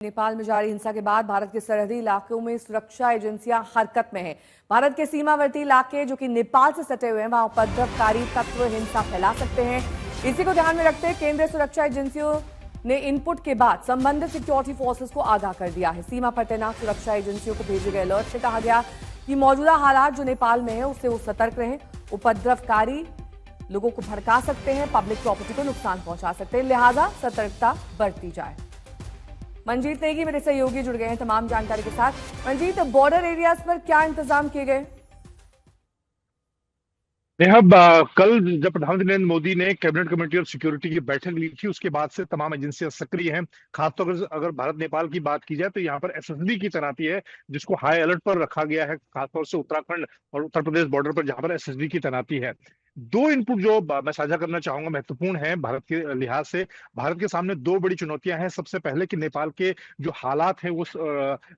नेपाल में जारी हिंसा के बाद भारत के सरहदी इलाकों में सुरक्षा एजेंसियां हरकत में हैं। भारत के सीमावर्ती इलाके जो कि नेपाल से सटे हुए हैं, वहां उपद्रवकारी तत्व हिंसा फैला सकते हैं। इसी को ध्यान में रखते हुए केंद्रीय सुरक्षा एजेंसियों ने इनपुट के बाद संबंधित सिक्योरिटी फोर्सेस को आगाह कर दिया है। सीमा पर तैनात सुरक्षा एजेंसियों को भेजे गए अलर्ट से कहा गया कि मौजूदा हालात जो नेपाल में है उससे वो सतर्क रहें। उपद्रवकारी लोगों को भड़का सकते हैं, पब्लिक प्रॉपर्टी को नुकसान पहुंचा सकते हैं, लिहाजा सतर्कता बरती जाए। मंजीत नेगी मेरे सहयोगी जुड़ गए हैं तमाम जानकारी के साथ। मंजीत, बॉर्डर एरियाज पर क्या इंतजाम किए गए? कल जब प्रधानमंत्री नरेंद्र मोदी ने कैबिनेट कमेटी ऑफ सिक्योरिटी की बैठक ली थी, उसके बाद से तमाम एजेंसियां सक्रिय हैं। खासतौर पर अगर भारत नेपाल की बात की जाए तो यहाँ पर एसएसबी की तैनाती है, जिसको हाई अलर्ट पर रखा गया है, खासतौर से उत्तराखंड और उत्तर प्रदेश बॉर्डर पर, जहां पर एसएसबी की तैनाती है। दो इनपुट जो मैं साझा करना चाहूंगा महत्वपूर्ण है भारत के लिहाज से। भारत के सामने दो बड़ी चुनौतियां हैं। सबसे पहले कि नेपाल के जो हालात हैं वो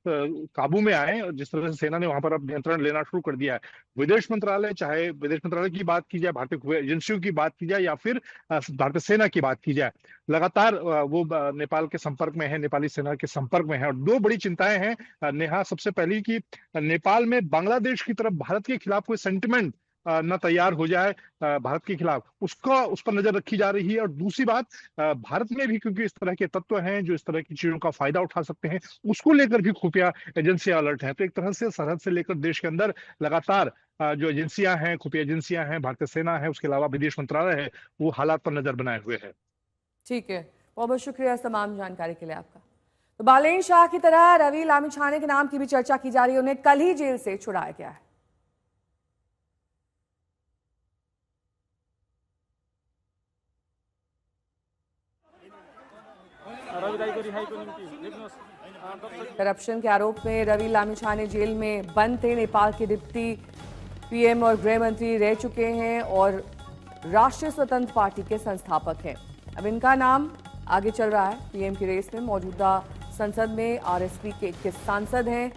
काबू में आए, और जिस तरह से सेना ने वहां पर अब नियंत्रण लेना शुरू कर दिया है। विदेश मंत्रालय, चाहे विदेश मंत्रालय की बात की जाए, भारतीय एजेंसियों की बात की जाए, या फिर भारतीय सेना की बात की जाए, लगातार वो नेपाल के संपर्क में है, नेपाली सेना के संपर्क में है। और दो बड़ी चिंताएं हैं नेहा। सबसे पहली कि नेपाल में बांग्लादेश की तरफ भारत के खिलाफ कोई सेंटिमेंट न तैयार हो जाए भारत के खिलाफ, उस पर नजर रखी जा रही है। और दूसरी बात, भारत में भी क्योंकि इस तरह के तत्व हैं जो इस तरह की चीजों का फायदा उठा सकते हैं, उसको लेकर भी खुफिया एजेंसियां अलर्ट हैं। तो एक तरह से सरहद से लेकर देश के अंदर लगातार जो एजेंसियां हैं, खुफिया एजेंसियां हैं, भारतीय सेना है, उसके अलावा विदेश मंत्रालय है, वो हालात पर नजर बनाए हुए है। ठीक है, बहुत बहुत शुक्रिया इस तमाम जानकारी के लिए आपका। तो बालेन शाह की तरह रवि लामिछाने के नाम की भी चर्चा की जा रही है। उन्हें कल ही जेल से छुड़ाया गया है। करप्शन के आरोप में रवि लामिछाने जेल में बंद थे। नेपाल के डिप्टी पीएम और गृह मंत्री रह चुके हैं और राष्ट्रीय स्वतंत्र पार्टी के संस्थापक हैं। अब इनका नाम आगे चल रहा है पीएम की रेस में। मौजूदा संसद में आरएसपी के 21 सांसद हैं।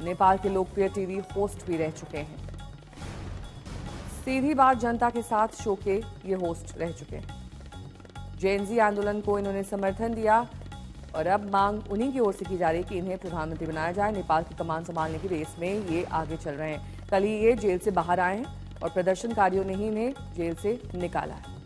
नेपाल के लोकप्रिय टीवी होस्ट भी रह चुके हैं। सीधी बात जनता के साथ शो के ये होस्ट रह चुके हैं। जेएनजी आंदोलन को इन्होंने समर्थन दिया और अब मांग उन्हीं की ओर से की जा रही है कि इन्हें प्रधानमंत्री बनाया जाए। नेपाल की कमान संभालने की रेस में ये आगे चल रहे हैं। कल ही ये जेल से बाहर आए हैं और प्रदर्शनकारियों ने ही इन्हें जेल से निकाला है।